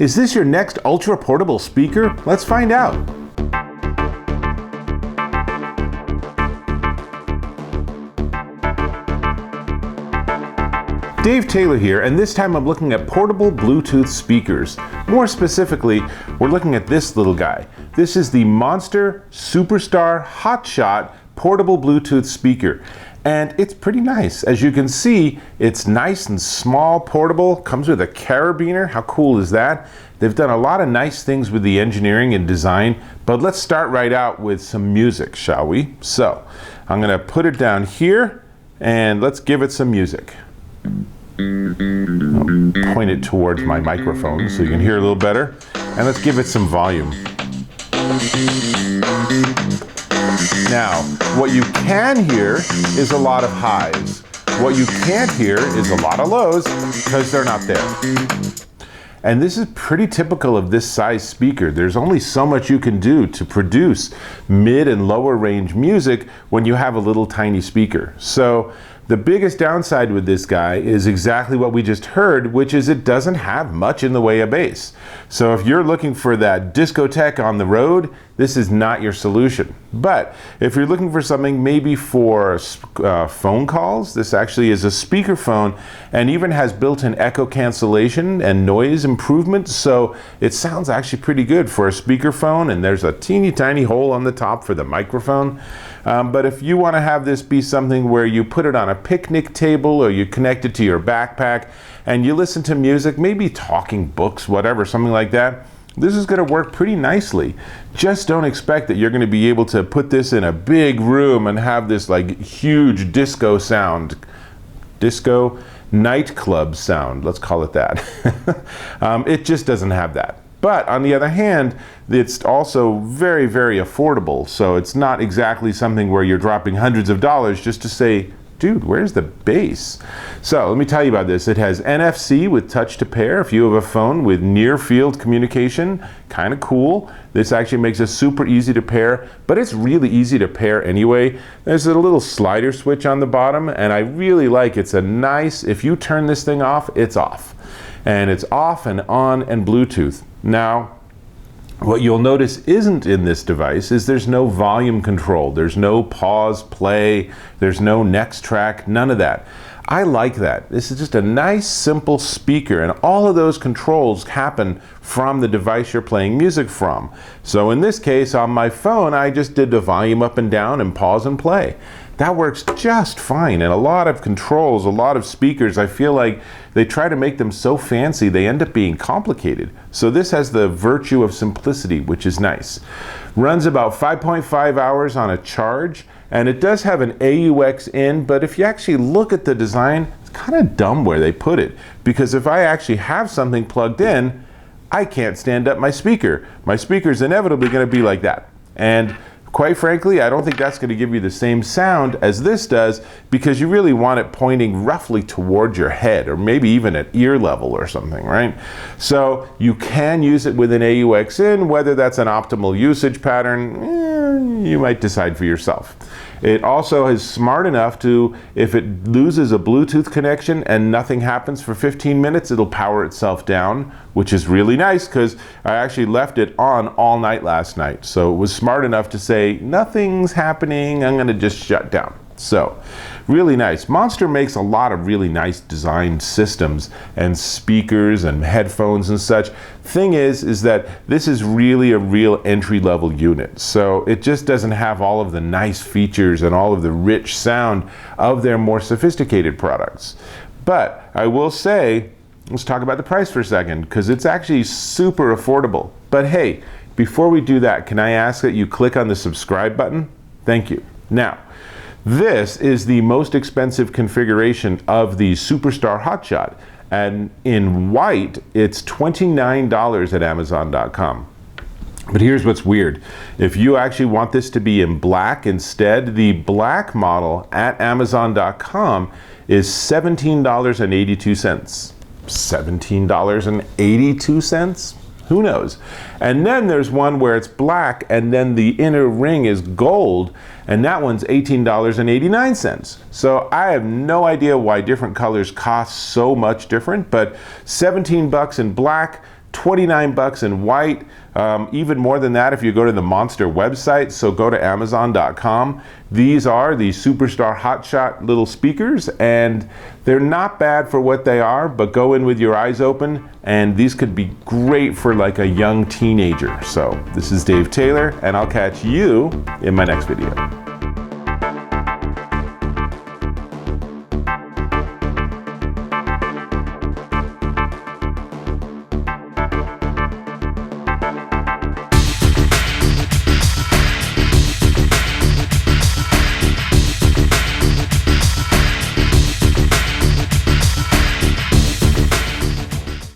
Is this your next ultra portable speaker? Let's find out. Dave Taylor here, and this time I'm looking at portable Bluetooth speakers. More specifically, we're looking at this little guy. This is the Monster SuperStar HotShot portable Bluetooth speaker. And it's pretty nice. As you can see, it's nice and small, portable, comes with a carabiner. How cool is that? They've done a lot of nice things with the engineering and design, but let's start right out with some music, shall we? So, I'm gonna put it down here, and let's give it some music. I'll point it towards my microphone so you can hear a little better, and let's give it some volume. Now, what you can hear is a lot of highs. What you can't hear is a lot of lows because they're not there. And this is pretty typical of this size speaker. There's only so much you can do to produce mid and lower range music when you have a little tiny speaker. So the biggest downside with this guy is exactly what we just heard, which is it doesn't have much in the way of bass. So if you're looking for that discotheque on the road, this is not your solution. But if you're looking for something maybe for phone calls, this actually is a speakerphone and even has built-in echo cancellation and noise improvement, so it sounds actually pretty good for a speakerphone, and there's a teeny tiny hole on the top for the microphone. But if you want to have this be something where you put it on a picnic table or you connect it to your backpack and you listen to music, maybe talking books, whatever, something like that, this is going to work pretty nicely. Just don't expect that you're going to be able to put this in a big room and have this like huge disco sound. Disco nightclub sound, let's call it that. It just doesn't have that. But on the other hand, it's also very, very affordable. So it's not exactly something where you're dropping hundreds of dollars just to say, dude, where's the bass? So let me tell you about this. It has NFC with touch to pair if you have a phone with near field communication. Kind of cool. This actually makes it super easy to pair, but it's really easy to pair anyway. There's a little slider switch on the bottom, and I really like it's a nice, if you turn this thing off, it's off. And it's off and on and Bluetooth. Now, what you'll notice isn't in this device is there's no volume control. There's no pause, play, there's no next track, none of that. I like that. This is just a nice, simple speaker, and all of those controls happen from the device you're playing music from. So in this case, on my phone, I just did the volume up and down and pause and play. That works just fine, and a lot of controls, a lot of speakers, I feel like they try to make them so fancy they end up being complicated. So this has the virtue of simplicity, which is nice. Runs about 5.5 hours on a charge, and it does have an AUX in, but if you actually look at the design, it's kind of dumb where they put it, because if I actually have something plugged in, I can't stand up my speaker. My speaker's inevitably going to be like that. And quite frankly, I don't think that's going to give you the same sound as this does, because you really want it pointing roughly towards your head, or maybe even at ear level or something, right? So you can use it with an AUX in. Whether that's an optimal usage pattern, you might decide for yourself. It also is smart enough to, if it loses a Bluetooth connection and nothing happens for 15 minutes, it'll power itself down, which is really nice because I actually left it on all night last night. So it was smart enough to say, nothing's happening, I'm gonna just shut down. So, really nice. Monster makes a lot of really nice designed systems and speakers and headphones and such. Thing is that this is really a real entry-level unit. So it just doesn't have all of the nice features and all of the rich sound of their more sophisticated products. But I will say, let's talk about the price for a second, because it's actually super affordable. But hey, before we do that, can I ask that you click on the subscribe button? Thank you. Now, this is the most expensive configuration of the SuperStar HotShot, and in white it's $29 at Amazon.com. But here's what's weird. If you actually want this to be in black instead, the black model at Amazon.com is $17.82. $17.82? Who knows? And then there's one where it's black and then the inner ring is gold, and that one's $18.89. So I have no idea why different colors cost so much different, but 17 bucks in black, $29 in white. Even more than that if you go to the Monster website, so go to Amazon.com. These are the SuperStar HotShot little speakers, and they're not bad for what they are, but go in with your eyes open, and these could be great for like a young teenager. So this is Dave Taylor, and I'll catch you in my next video.